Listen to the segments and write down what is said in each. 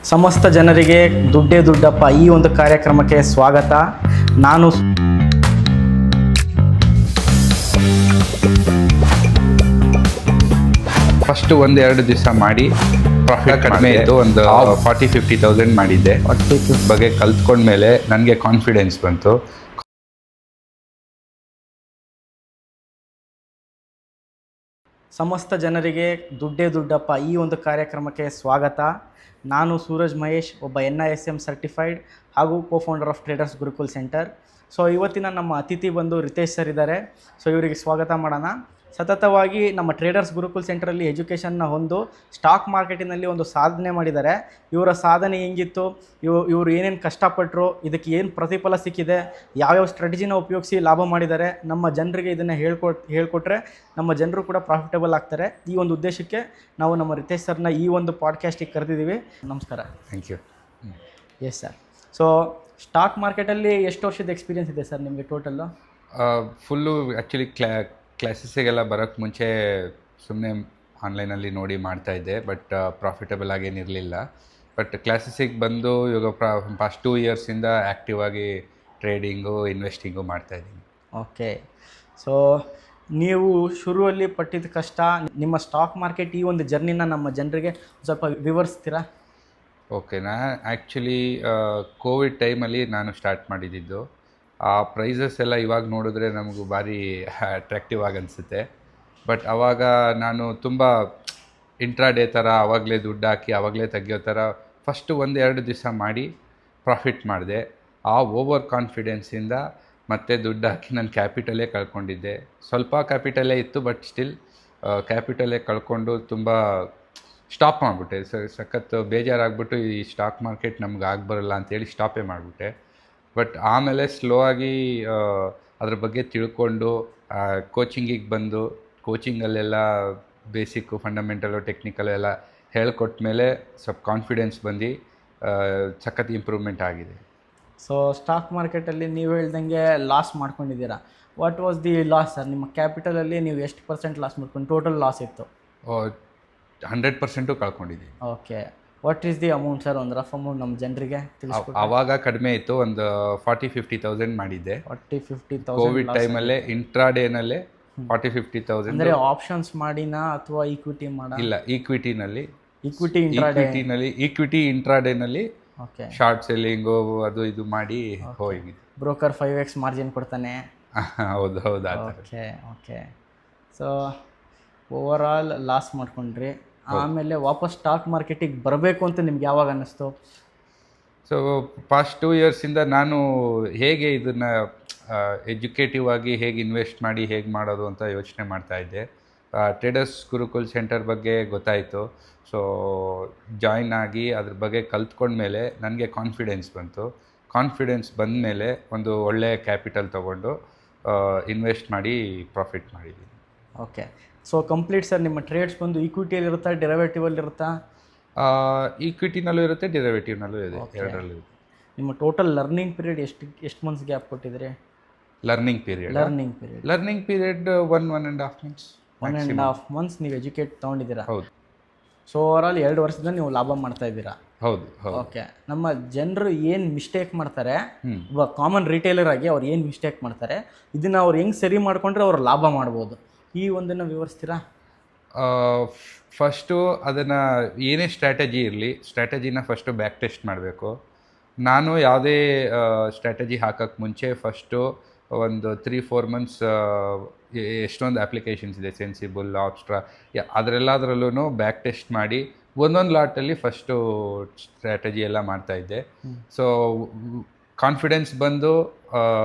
ಸಮಸ್ತ ಜನರಿಗೆ ದುಡ್ಡೇ ದುಡ್ಡಪ್ಪ ಈ ಒಂದು ಕಾರ್ಯಕ್ರಮಕ್ಕೆ ಸ್ವಾಗತ. ನಾನು ಫಸ್ಟ್ ಒಂದೆರಡು ದಿವಸ ಮಾಡಿ ಪ್ರಾಫಿಟ್ ಕಡಿಮೆ ಇತ್ತು, ಒಂದು 40-50,000 ಮಾಡಿದ್ದೆ. ಬಗ್ಗೆ ಕಲ್ತ್ಕೊಂಡ್ಮೇಲೆ ನನಗೆ ಕಾನ್ಫಿಡೆನ್ಸ್ ಬಂತು. ಸಮಸ್ತ ಜನರಿಗೆ ದುಡ್ಡೇ ದುಡ್ಡಪ್ಪ ಈ ಒಂದು ಕಾರ್ಯಕ್ರಮಕ್ಕೆ ಸ್ವಾಗತ. ನಾನು ಸೂರಜ್ ಮಹೇಶ್, ಒಬ್ಬ NISM ಸರ್ಟಿಫೈಡ್ ಹಾಗೂ cofounder of Traders Gurukul centre. So ಇವತ್ತಿನ ನಮ್ಮ ಅತಿಥಿ ಬಂದು ರಿತೇಶ್ ಸರ್ ಇದ್ದಾರೆ. ಸೊ ಇವರಿಗೆ ಸ್ವಾಗತ ಮಾಡೋಣ. ಸತತವಾಗಿ ನಮ್ಮ ಟ್ರೇಡರ್ಸ್ ಗುರುಕುಲ್ ಸೆಂಟರಲ್ಲಿ ಎಜುಕೇಷನ್ನ ಹೊಂದು ಸ್ಟಾಕ್ ಮಾರ್ಕೆಟಿನಲ್ಲಿ ಒಂದು ಸಾಧನೆ ಮಾಡಿದ್ದಾರೆ. ಇವರ ಸಾಧನೆ ಹೆಂಗಿತ್ತು, ಇವರು ಏನೇನು ಕಷ್ಟಪಟ್ಟರು, ಇದಕ್ಕೆ ಏನು ಪ್ರತಿಫಲ ಸಿಕ್ಕಿದೆ, ಯಾವ್ಯಾವ ಸ್ಟ್ರಾಟಜಿನ ಉಪಯೋಗಿಸಿ ಲಾಭ ಮಾಡಿದ್ದಾರೆ, ನಮ್ಮ ಜನರಿಗೆ ಇದನ್ನು ಹೇಳ್ಕೊಟ್ರೆ ನಮ್ಮ ಜನರು ಕೂಡ ಪ್ರಾಫಿಟಬಲ್ ಆಗ್ತಾರೆ. ಈ ಒಂದು ಉದ್ದೇಶಕ್ಕೆ ನಾವು ನಮ್ಮ ರಿತೇಶ್ ಸರ್ನ ಈ ಒಂದು ಪಾಡ್ಕಾಸ್ಟಿಗೆ ಕರೆದಿದ್ದೀವಿ. ನಮಸ್ಕಾರ. Thank you. Yes sir. So stock ಮಾರ್ಕೆಟಲ್ಲಿ ಎಷ್ಟು ವರ್ಷದ ಎಕ್ಸ್ಪೀರಿಯನ್ಸ್ ಇದೆ ಸರ್ ನಿಮಗೆ ಟೋಟಲ್ಲು? ಫುಲ್ಲು ಆ್ಯಕ್ಚುಲಿ ಕ್ಲಾಸಸ್ಸಿಗೆಲ್ಲ ಬರೋಕ್ಕೆ ಮುಂಚೆ ಸುಮ್ಮನೆ ಆನ್ಲೈನಲ್ಲಿ ನೋಡಿ ಮಾಡ್ತಾಯಿದ್ದೆ, ಬಟ್ ಪ್ರಾಫಿಟಬಲ್ ಆಗೇನಿರಲಿಲ್ಲ. ಬಟ್ ಕ್ಲಾಸಸ್ಸಿಗೆ ಬಂದು ಇವಾಗ ಪಾಸ್ಟ್ 2 ಇಯರ್ಸಿಂದ ಆ್ಯಕ್ಟಿವ್ ಆಗಿ ಟ್ರೇಡಿಂಗು, ಇನ್ವೆಸ್ಟಿಂಗು ಮಾಡ್ತಾಯಿದ್ದೀನಿ. ಓಕೆ. ಸೊ ನೀವು ಶುರುವಲ್ಲಿ ಪಟ್ಟಿದ್ದ ಕಷ್ಟ, ನಿಮ್ಮ ಸ್ಟಾಕ್ ಮಾರ್ಕೆಟ್ ಈ ಒಂದು ಜರ್ನಿನ ನಮ್ಮ ಜನರಿಗೆ ಸ್ವಲ್ಪ ವಿವರಿಸ್ತೀರಾ? ಓಕೆ. ನಾನು ಆ್ಯಕ್ಚುಲಿ ಕೋವಿಡ್ ಟೈಮಲ್ಲಿ ನಾನು ಸ್ಟಾರ್ಟ್ ಮಾಡಿದ್ದು. ಆ ಪ್ರೈಸಸ್ ಎಲ್ಲ ಇವಾಗ ನೋಡಿದ್ರೆ ನಮಗೂ ಭಾರಿ ಅಟ್ರ್ಯಾಕ್ಟಿವ್ ಆಗಿ ಅನಿಸುತ್ತೆ. ಬಟ್ ಆವಾಗ ನಾನು ತುಂಬ ಇಂಟ್ರಾಡೇ ಥರ ಆವಾಗಲೇ ದುಡ್ಡು ಹಾಕಿ ಆವಾಗಲೇ ತೆಗಿಯೋ ಥರ ಫಸ್ಟು ಒಂದೆರಡು ದಿವಸ ಮಾಡಿ ಪ್ರಾಫಿಟ್ ಮಾಡಿದೆ. ಆ ಓವರ್ ಕಾನ್ಫಿಡೆನ್ಸಿಂದ ಮತ್ತೆ ದುಡ್ಡು ಹಾಕಿ ನಾನು ಕ್ಯಾಪಿಟಲೇ ಕಳ್ಕೊಂಡಿದ್ದೆ. ಸ್ವಲ್ಪ ಕ್ಯಾಪಿಟಲೇ ಇತ್ತು, ಬಟ್ ಸ್ಟಿಲ್ ಕ್ಯಾಪಿಟಲೇ ಕಳ್ಕೊಂಡು ತುಂಬ ಸ್ಟಾಪ್ ಮಾಡಿಬಿಟ್ಟೆ. ಸಖತ್ತು ಬೇಜಾರಾಗ್ಬಿಟ್ಟು ಈ ಸ್ಟಾಕ್ ಮಾರ್ಕೆಟ್ ನಮ್ಗೆ ಆಗ್ಬರಲ್ಲ ಅಂತೇಳಿ ಸ್ಟಾಪೇ ಮಾಡಿಬಿಟ್ಟೆ. ಬಟ್ ಆಮೇಲೆ ಸ್ಲೋ ಆಗಿ ಅದ್ರ ಬಗ್ಗೆ ತಿಳ್ಕೊಂಡು ಕೋಚಿಂಗಿಗೆ ಬಂದು ಕೋಚಿಂಗಲ್ಲೆಲ್ಲ ಬೇಸಿಕ್ಕು, ಫಂಡಮೆಂಟಲು, ಟೆಕ್ನಿಕಲು ಎಲ್ಲ ಹೇಳ್ಕೊಟ್ಮೇಲೆ ಸ್ವಲ್ಪ ಕಾನ್ಫಿಡೆನ್ಸ್ ಬಂದು ಸಖತ್ ಇಂಪ್ರೂವ್ಮೆಂಟ್ ಆಗಿದೆ. ಸೊ ಸ್ಟಾಕ್ ಮಾರ್ಕೆಟಲ್ಲಿ ನೀವು ಹೇಳ್ದಂಗೆ ಲಾಸ್ ಮಾಡ್ಕೊಂಡಿದ್ದೀರಾ. What was the laws sir? ನಿಮ್ಮ ಕ್ಯಾಪಿಟಲಲ್ಲಿ ನೀವು ಎಷ್ಟು % ಲಾಸ್ ಮಾಡ್ಕೊಂಡು ಟೋಟಲ್ ಲಾಸ್ ಇತ್ತು? 100% ಕಳ್ಕೊಂಡಿದ್ದೀನಿ. Okay. What is the amount sir? ಒಂದು ರಫ್ ಅಮೌಂಟ್ ನಮ್ಮ ಜನರಿಗೆ ತಿಳಿಸ್ಕೊಡಿ. ಆವಾಗ ಕಡಿಮೆ ಇತ್ತು, ಒಂದು 40-50,000 ಮಾಡಿದ್ದೆ. 40-50,000 ಕೋವಿಡ್ ಟೈಮಲ್ಲೇ ಇಂಟ್ರಾಡೇನಲ್ಲೇ 40-50,000. ಅಂದರೆ ಆಪ್ಷನ್ಸ್ ಮಾಡಿನಾ ಅಥವಾ ಈಕ್ವಿಟಿ ಮಾಡ? ಇಲ್ಲ, ಈಕ್ವಿಟಿನಲ್ಲಿ ಇಂಟ್ರಾಡೇನಲ್ಲಿ ಓಕೆ. ಶಾರ್ಟ್ ಸೆಲ್ಲಿಂಗು ಅದು ಇದು ಮಾಡಿ ಹೋಗಿದೆ. ಬ್ರೋಕರ್ 5x ಮಾರ್ಜಿನ್ ಕೊಡ್ತಾನೆ. ಹೌದು ಹೌದು. Okay okay. So over all loss ಮಾಡ್ಕೊಂಡ್ರಿ. ಆಮೇಲೆ ವಾಪಸ್ ಸ್ಟಾಕ್ ಮಾರ್ಕೆಟಿಗೆ ಬರಬೇಕು ಅಂತ ನಿಮ್ಗೆ ಯಾವಾಗ ಅನ್ನಿಸ್ತು? ಸೊ ಪಾಸ್ಟ್ 2 ಇಯರ್ಸಿಂದ ನಾನು ಹೇಗೆ ಇದನ್ನು ಎಜುಕೇಟಿವ್ ಆಗಿ ಹೇಗೆ ಇನ್ವೆಸ್ಟ್ ಮಾಡಿ ಹೇಗೆ ಮಾಡೋದು ಅಂತ ಯೋಚನೆ ಮಾಡ್ತಾಯಿದ್ದೆ. ಟ್ರೇಡರ್ಸ್ ಗುರುಕುಲ್ ಸೆಂಟರ್ ಬಗ್ಗೆ ಗೊತ್ತಾಯಿತು. ಸೊ ಜಾಯ್ನ್ ಆಗಿ ಅದ್ರ ಬಗ್ಗೆ ಕಲ್ತ್ಕೊಂಡ್ಮೇಲೆ ನನಗೆ ಕಾನ್ಫಿಡೆನ್ಸ್ ಬಂತು. ಕಾನ್ಫಿಡೆನ್ಸ್ ಬಂದಮೇಲೆ ಒಂದು ಒಳ್ಳೆಯ ಕ್ಯಾಪಿಟಲ್ ತೊಗೊಂಡು ಇನ್ವೆಸ್ಟ್ ಮಾಡಿ ಪ್ರಾಫಿಟ್ ಮಾಡಿದ್ದೀನಿ. ಓಕೆ. ಸೊ ಕಂಪ್ಲೀಟ್ ಸರ್ ನಿಮ್ಮ ಟ್ರೇಡ್ಸ್ ಬಂದು ಈಕ್ವಿಟಿಯಲ್ಲಿ ಇರುತ್ತಾ, ಡೆರಿವೇಟಿವಲ್ಲಿ ಇರುತ್ತಾ? ಈಕ್ವಿಟಿನಲ್ಲೂ ಇರುತ್ತೆ, ಡೆರಿವೇಟಿವ್ನಲ್ಲೂ ಇದೆ, ಎರಡರಲ್ಲೂ ಇದೆ. ನಿಮ್ಮ ಟೋಟಲ್ ಲರ್ನಿಂಗ್ ಪೀರಿಯಡ್ ಎಷ್ಟು ಮಂತ್ಸ್ ಗ್ಯಾಪ್ ಕೊಟ್ಟಿದ್ದೀರಿ? Learning period 1.5 months. 1.5 ಮಂತ್ಸ್ ನೀವು ಎಜುಕೇಟ್ ತೊಗೊಂಡಿದ್ದೀರಾ? ಹೌದು. ಸೊ ಓವರಾಲ್ 2 ವರ್ಷದಿಂದ ನೀವು ಲಾಭ ಮಾಡ್ತಾ ಇದ್ದೀರಾ? ಹೌದು ಹೌದು. ಓಕೆ. ನಮ್ಮ ಜನರು ಏನು ಮಿಸ್ಟೇಕ್ ಮಾಡ್ತಾರೆ, ಒಬ್ಬ ಕಾಮನ್ ರಿಟೇಲರ್ ಆಗಿ ಅವ್ರು ಏನು ಮಿಸ್ಟೇಕ್ ಮಾಡ್ತಾರೆ, ಇದನ್ನು ಅವ್ರು ಹೆಂಗೆ ಸರಿ ಮಾಡಿಕೊಂಡ್ರೆ ಅವ್ರು ಲಾಭ ಮಾಡ್ಬೋದು, ಈ ಒಂದನ್ನು ವಿವರಿಸ್ತೀರಾ? ಫಸ್ಟು ಅದನ್ನು ಏನೇ ಸ್ಟ್ರಾಟಜಿ ಇರಲಿ, ಸ್ಟ್ರಾಟಜಿನ ಫಸ್ಟು ಬ್ಯಾಕ್ ಟೆಸ್ಟ್ ಮಾಡಬೇಕು. ನಾನು ಯಾವುದೇ ಸ್ಟ್ರಾಟಜಿ ಹಾಕೋಕ್ಕೆ ಮುಂಚೆ ಫಸ್ಟು ಒಂದು 3-4 ಮಂತ್ಸ್ ಎಷ್ಟೊಂದು ಅಪ್ಲಿಕೇಶನ್ಸ್ ಇದೆ, ಸೆನ್ಸಿಬಲ್, ಆಪ್ಸ್ಟ್ರಾ, ಅದರೆಲ್ಲದರಲ್ಲೂ ಬ್ಯಾಕ್ ಟೆಸ್ಟ್ ಮಾಡಿ ಒಂದೊಂದು ಲಾಟಲ್ಲಿ ಫಸ್ಟು ಸ್ಟ್ರಾಟಜಿ ಎಲ್ಲ ಮಾಡ್ತಾಯಿದ್ದೆ. ಸೊ ಕಾನ್ಫಿಡೆನ್ಸ್ ಬಂದು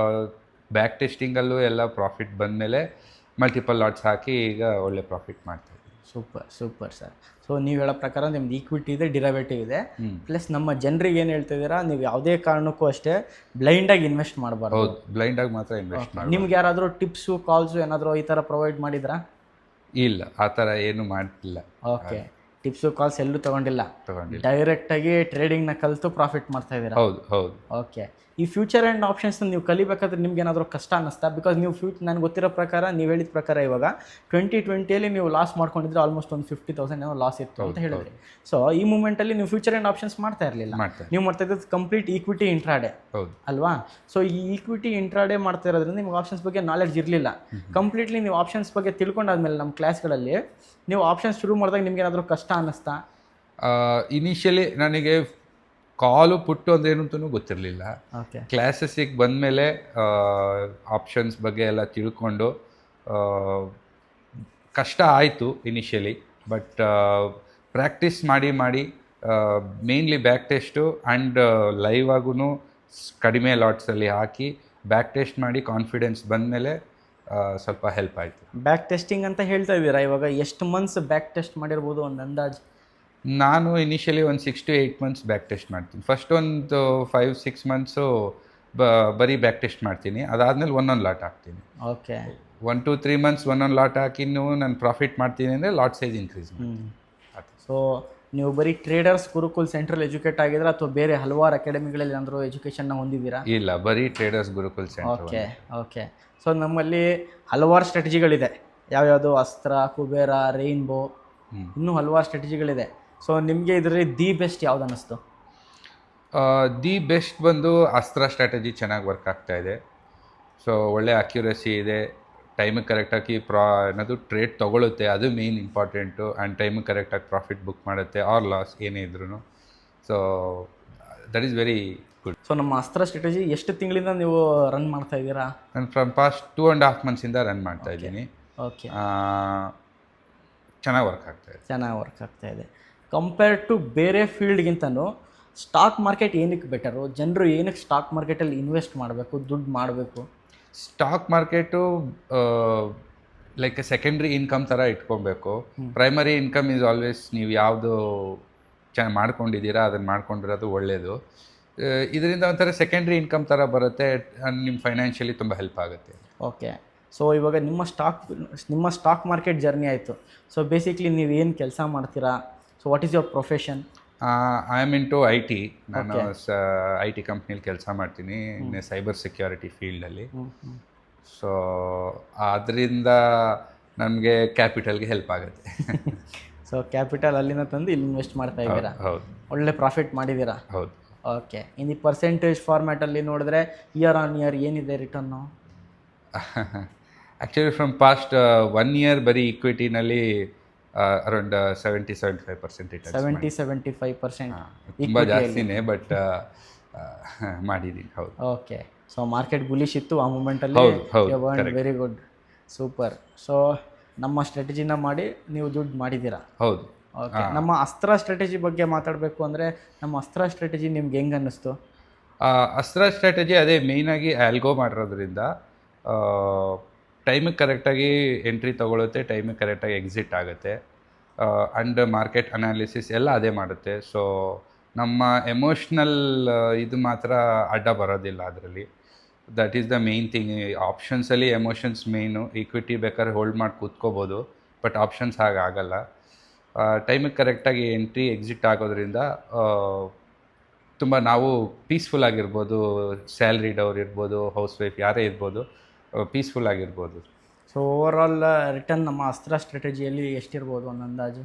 ಬ್ಯಾಕ್ ಟೆಸ್ಟಿಂಗಲ್ಲೂ ಎಲ್ಲ ಪ್ರಾಫಿಟ್ ಬಂದಮೇಲೆ ಮಲ್ಟಿಪಲ್ ಲಾಟ್ಸ್ ಹಾಕಿ ಈಗ ಒಳ್ಳೆ ಪ್ರಾಫಿಟ್ ಮಾಡ್ತಾಯಿದ್ದೀನಿ. Super sir. ಸೊ ನೀವು ಹೇಳೋ ಪ್ರಕಾರ ನಿಮ್ದು ಈಕ್ವಿಟಿ ಇದೆ, ಡಿರೈವೇಟಿವ್ ಇದೆ, ಪ್ಲಸ್ ನಮ್ಮ ಜನರಿಗೆ ಏನು ಹೇಳ್ತಿದ್ದೀರಾ, ನೀವು ಯಾವುದೇ ಕಾರಣಕ್ಕೂ ಅಷ್ಟೇ ಬ್ಲೈಂಡಾಗಿ ಇನ್ವೆಸ್ಟ್ ಮಾಡಬಾರ್ದು. ಹೌದು, ಬ್ಲೈಂಡಾಗಿ ಮಾತ್ರ ಇನ್ವೆಸ್ಟ್ ಮಾಡಿ. ನಿಮ್ಗೆ ಯಾರಾದರೂ ಟಿಪ್ಸು, ಕಾಲ್ಸು ಏನಾದರೂ ಈ ಥರ ಪ್ರೊವೈಡ್ ಮಾಡಿದ್ರಾ? ಇಲ್ಲ, ಆ ಥರ ಏನು ಮಾಡ್ತಿಲ್ಲ. ಓಕೆ. ಟಿಪ್ಸು ಕಾಲ್ಸ್ ಎಲ್ಲೂ ತೊಗೊಂಡಿಲ್ಲ, ತಗೊಂಡಿಲ್ಲ. ಡೈರೆಕ್ಟಾಗಿ ಟ್ರೇಡಿಂಗ್ನ ಕಲಿತು ಪ್ರಾಫಿಟ್ ಮಾಡ್ತಾ ಇದ್ದೀರಾ. ಹೌದು ಹೌದು. ಓಕೆ, ಈ ಫ್ಯೂಚರ್ ಆ್ಯಂಡ್ ಆಪ್ಷನ್ಸ್ ನೀವು ಕಲಿಬೇಕಾದ್ರೆ ನಿಮ್ಗೆ ಏನಾದರೂ ಕಷ್ಟ ಅನ್ನಿಸ್ತಾ? ಬಿಕಾಸ್ ನೀವು ನನಗೆ ಗೊತ್ತಿರೋ ಪ್ರಕಾರ, ನೀವು ಹೇಳಿದ ಪ್ರಕಾರ ಇವಾಗ 2020 ನೀವು ಲಾಸ್ ಮಾಡ್ಕೊಂಡಿದ್ರೆ ಆಲ್ಮೋಸ್ಟ್ ಒಂದು 50,000 ಏನೋ ಲಾಸ್ ಇತ್ತು ಅಂತ ಹೇಳಿದ್ರಿ. ಸೊ ಈ ಮೂಮೆಂಟಲ್ಲಿ ನೀವು ಫ್ಯೂಚರ್ ಆ್ಯಂಡ್ ಆಪ್ಷನ್ಸ್ ಮಾಡ್ತಾ ಇರಲಿಲ್ಲ, ನೀವು ಮಾಡ್ತಾ ಇದ್ದದ್ದು ಕಂಪ್ಲೀಟ್ ಈಕ್ವಿಟಿ ಇಂಟ್ರಾಡೇ ಅಲ್ವಾ? ಸೊ ಈ ಈಕ್ವಿಟಿ ಇಂಟ್ರಾಡೇ ಮಾಡ್ತಾ ಇರೋದ್ರಿಂದ ನಿಮ್ಗೆ ಆಪ್ಷನ್ಸ್ ಬಗ್ಗೆ ನಾಲೆಡ್ಜ್ ಇರಲಿಲ್ಲ. ಕಂಪ್ಲೀಟ್ಲಿ ನೀವು ಆಪ್ಷನ್ಸ್ ಬಗ್ಗೆ ತಿಳ್ಕೊಂಡಾದ್ಮೇಲೆ ನಮ್ಮ ಕ್ಲಾಸ್ಗಳಲ್ಲಿ ನೀವು ಆಪ್ಷನ್ಸ್ ಶುರು ಮಾಡಿದಾಗ ನಿಮ್ಗೆ ಏನಾದರೂ ಕಷ್ಟ ಅನ್ನಿಸ್ತಾ? ಇನಿಷಿಯಲಿ ನನಗೆ ಕಾಲು ಪುಟ್ಟು ಅಂದ್ರೇನು ಅಂತಲೂ ಗೊತ್ತಿರಲಿಲ್ಲ. ಓಕೆ, ಕ್ಲಾಸಸ್ಸಿಗೆ ಬಂದಮೇಲೆ ಆಪ್ಷನ್ಸ್ ಬಗ್ಗೆ ಎಲ್ಲ ತಿಳ್ಕೊಂಡು ಕಷ್ಟ ಆಯಿತು ಇನಿಷಿಯಲಿ. ಬಟ್ ಪ್ರಾಕ್ಟೀಸ್ ಮಾಡಿ mainly back test and live ಆಗೂ ಕಡಿಮೆ ಲಾಟ್ಸಲ್ಲಿ ಹಾಕಿ ಬ್ಯಾಕ್ ಟೆಸ್ಟ್ ಮಾಡಿ ಕಾನ್ಫಿಡೆನ್ಸ್ ಬಂದಮೇಲೆ ಸ್ವಲ್ಪ ಹೆಲ್ಪ್ ಆಯಿತು. ಬ್ಯಾಕ್ ಟೆಸ್ಟಿಂಗ್ ಅಂತ ಹೇಳ್ತಾ ಇದ್ದೀರಾ, ಇವಾಗ ಎಷ್ಟು ಮಂತ್ಸ್ ಬ್ಯಾಕ್ ಟೆಸ್ಟ್ ಮಾಡಿರ್ಬೋದು ಒಂದು ಅಂದಾಜು? ನಾನು ಇನಿಷಿಯಲಿ ಒಂದು 6 to 8 months ಬ್ಯಾಕ್ ಟೆಸ್ಟ್ ಮಾಡ್ತೀನಿ. ಫಸ್ಟ್ ಒಂದು 5-6 months ಬರೀ ಬ್ಯಾಕ್ ಟೆಸ್ಟ್ ಮಾಡ್ತೀನಿ. ಅದಾದಮೇಲೆ ಒಂದೊಂದು ಲಾಟ್ ಹಾಕ್ತೀನಿ. ಓಕೆ, 1 to 3 months ಒಂದೊಂದು ಲಾಟ್ ಹಾಕಿನೂ ನಾನು ಪ್ರಾಫಿಟ್ ಮಾಡ್ತೀನಿ ಅಂದರೆ ಲಾಟ್ ಸೈಜ್ ಇನ್ಕ್ರೀಸ್ ಮಾಡಿ. ಸೊ ನೀವು ಬರೀ ಟ್ರೇಡರ್ಸ್ ಗುರುಕುಲ್ ಸೆಂಟ್ರಲ್ ಎಜುಕೇಟ್ ಆಗಿದ್ರೆ ಅಥವಾ ಬೇರೆ ಹಲವಾರು ಅಕಾಡೆಮಿಗಳಲ್ಲಿ ಏನಾದರೂ ಎಜುಕೇಷನ್ನ ಹೊಂದಿದ್ದೀರಾ? ಇಲ್ಲ, ಬರೀ traders Gurukul centre. Okay okay. So ನಮ್ಮಲ್ಲಿ ಹಲವಾರು ಸ್ಟ್ರಾಟಜಿಗಳಿದೆ, ಯಾವ್ಯಾವುದು ಅಸ್ತ್ರ, ಕುಬೇರ, ರೈನ್ಬೋ, ಇನ್ನೂ ಹಲವಾರು ಸ್ಟ್ರಾಟಜಿಗಳಿದೆ. ಸೊ ನಿಮಗೆ ಇದರಲ್ಲಿ ದಿ ಬೆಸ್ಟ್ ಯಾವ್ದು ಅನ್ನಿಸ್ತು? ದಿ ಬೆಸ್ಟ್ ಬಂದು ಅಸ್ತ್ರ ಸ್ಟ್ರಾಟಜಿ ಚೆನ್ನಾಗಿ ವರ್ಕ್ ಆಗ್ತಾ ಇದೆ. ಸೊ ಒಳ್ಳೆ ಅಕ್ಯುರಸಿ ಇದೆ, ಟೈಮಿಗೆ ಕರೆಕ್ಟಾಗಿ ಅನ್ನೋದು ಟ್ರೇಡ್ ತೊಗೊಳುತ್ತೆ, ಅದು ಮೇನ್ ಇಂಪಾರ್ಟೆಂಟು. ಆ್ಯಂಡ್ ಟೈಮಿಗೆ ಕರೆಕ್ಟಾಗಿ ಪ್ರಾಫಿಟ್ ಬುಕ್ ಮಾಡುತ್ತೆ ಆರ್ ಲಾಸ್ ಏನೇ ಇದ್ರೂ. So that is very good. So ನಮ್ಮ ಅಸ್ತ್ರ ಸ್ಟ್ರಾಟಜಿ ಎಷ್ಟು ತಿಂಗಳಿಂದ ನೀವು ರನ್ ಮಾಡ್ತಾ ಇದ್ದೀರಾ? ನಾನು ಫ್ರಮ್ ಪಾಸ್ಟ್ 2.5 months ರನ್ ಮಾಡ್ತಾ ಇದ್ದೀನಿ. ಓಕೆ, ಚೆನ್ನಾಗಿ ವರ್ಕ್ ಆಗ್ತಾ ಇದೆ. ಚೆನ್ನಾಗಿ ವರ್ಕ್ ಆಗ್ತಾ ಇದೆ. ಕಂಪೇರ್ ಟು ಬೇರೆ ಫೀಲ್ಡ್ಗಿಂತನೂ ಸ್ಟಾಕ್ ಮಾರ್ಕೆಟ್ ಏನಕ್ಕೆ ಬೆಟರು? ಜನರು ಏನಕ್ಕೆ ಸ್ಟಾಕ್ ಮಾರ್ಕೆಟಲ್ಲಿ ಇನ್ವೆಸ್ಟ್ ಮಾಡಬೇಕು, ದುಡ್ಡು ಮಾಡಬೇಕು? Stock market like secondary income ಥರ ಇಟ್ಕೊಬೇಕು. ಪ್ರೈಮರಿ ಇನ್ಕಮ್ ಈಸ್ ಆಲ್ವೇಸ್ ನೀವು ಯಾವುದು ಮಾಡ್ಕೊಂಡಿದ್ದೀರಾ ಅದನ್ನು ಮಾಡ್ಕೊಂಡಿರೋದು ಒಳ್ಳೆಯದು. ಇದರಿಂದ ಒಂಥರ ಸೆಕೆಂಡ್ರಿ ಇನ್ಕಮ್ ಥರ ಬರುತ್ತೆ, ನಿಮ್ಮ ಫೈನಾನ್ಷಿಯಲಿ ತುಂಬ ಹೆಲ್ಪ್ ಆಗುತ್ತೆ. ಓಕೆ, ಸೊ ಇವಾಗ ನಿಮ್ಮ ಸ್ಟಾಕ್ ಮಾರ್ಕೆಟ್ ಜರ್ನಿ ಆಯಿತು. ಸೊ ಬೇಸಿಕ್ಲಿ ನೀವು ಏನು ಕೆಲಸ ಮಾಡ್ತೀರಾ? So what is your profession? I am into IT. ನಾನು IT ಕಂಪ್ನಿಲಿ ಕೆಲಸ ಮಾಡ್ತೀನಿ, ಸೈಬರ್ ಸೆಕ್ಯೂರಿಟಿ ಫೀಲ್ಡಲ್ಲಿ. ಸೊ ಅದರಿಂದ ನಮಗೆ ಕ್ಯಾಪಿಟಲ್ಗೆ ಹೆಲ್ಪ್ ಆಗುತ್ತೆ. ಸೊ ಕ್ಯಾಪಿಟಲ್ ಅಲ್ಲಿಂದ ತಂದು ಇಲ್ಲಿ ಇನ್ವೆಸ್ಟ್ ಮಾಡ್ತಾ ಇದ್ದೀರಾ? ಹೌದು. ಒಳ್ಳೆ ಪ್ರಾಫಿಟ್ ಮಾಡಿದ್ದೀರಾ? ಹೌದು. ಓಕೆ, ಇನ್ ಈ ಪರ್ಸೆಂಟೇಜ್ ಫಾರ್ಮ್ಯಾಟಲ್ಲಿ ನೋಡಿದ್ರೆ ಇಯರ್ ಆನ್ ಇಯರ್ ಏನಿದೆ return? Actually from past 1 year ಬರೀ ಈಕ್ವಿಟಿನಲ್ಲಿ ಅರೌಂಡ್ 70-75% ರಿಟರ್ನ್. 70-75% ತುಂಬ ಜಾಸ್ತಿನೇ, ಬಟ್ ಮಾಡಿದ್ದೀನಿ. ಹೌದು. ಓಕೆ, ಸೊ ಮಾರ್ಕೆಟ್ ಬುಲಿಶ್ ಇತ್ತು ಆ ಮೂಮೆಂಟಲ್ಲಿ. Very good, super. ಸೊ ನಮ್ಮ ಸ್ಟ್ರಾಟಜಿನ ಮಾಡಿ ನೀವು ದುಡ್ಡು ಮಾಡಿದ್ದೀರಾ? ಹೌದು. ಓಕೆ, ನಮ್ಮ ಅಸ್ತ್ರ ಸ್ಟ್ರಾಟಜಿ ಬಗ್ಗೆ ಮಾತಾಡಬೇಕು ಅಂದರೆ ನಮ್ಮ ಅಸ್ತ್ರ ಸ್ಟ್ರಾಟಜಿ ನಿಮ್ಗೆ ಹೆಂಗೆ ಅನ್ನಿಸ್ತು? ಅಸ್ತ್ರ ಸ್ಟ್ರಾಟಜಿ ಅದೇ ಮೇಯ್ನಾಗಿ ಆಲ್ಗೋ ಮಾಡಿರೋದ್ರಿಂದ ಟೈಮಿಗೆ ಕರೆಕ್ಟಾಗಿ ಎಂಟ್ರಿ ತೊಗೊಳುತ್ತೆ, ಟೈಮಿಗೆ ಕರೆಕ್ಟಾಗಿ ಎಕ್ಸಿಟ್ ಆಗುತ್ತೆ. ಆ್ಯಂಡ್ ಮಾರ್ಕೆಟ್ ಅನಾಲಿಸಿಸ್ ಎಲ್ಲ ಅದೇ ಮಾಡುತ್ತೆ. ಸೊ ನಮ್ಮ ಎಮೋಷ್ನಲ್ ಇದು ಮಾತ್ರ ಅಡ್ಡ ಬರೋದಿಲ್ಲ ಅದರಲ್ಲಿ. That is the main thing. ಆಪ್ಷನ್ಸಲ್ಲಿ ಎಮೋಷನ್ಸ್ ಮೇಯ್ನು. ಈಕ್ವಿಟಿ ಬೇಕಾದ್ರೆ ಹೋಲ್ಡ್ ಮಾಡಿ ಕೂತ್ಕೋಬೋದು, ಬಟ್ ಆಪ್ಷನ್ಸ್ ಹಾಗೆ ಆಗಲ್ಲ. ಟೈಮಿಗೆ ಕರೆಕ್ಟಾಗಿ ಎಂಟ್ರಿ ಎಕ್ಸಿಟ್ ಆಗೋದ್ರಿಂದ ತುಂಬ ನಾವು ಪೀಸ್ಫುಲ್ ಆಗಿರ್ಬೋದು. ಸ್ಯಾಲ್ರಿಡ್ ಅವ್ರು ಇರ್ಬೋದು, ಹೌಸ್ ವೈಫ್ ಯಾರೇ ಇರ್ಬೋದು, ಪೀಸ್ಫುಲ್ ಆಗಿರ್ಬೋದು. ಸೊ ಓವರ್ ಆಲ್ ರಿಟರ್ನ್ ನಮ್ಮ ಅಸ್ತ್ರ ಸ್ಟ್ರಾಟಜಿಯಲ್ಲಿ ಎಷ್ಟಿರ್ಬೋದು ಒಂದು ಅಂದಾಜು?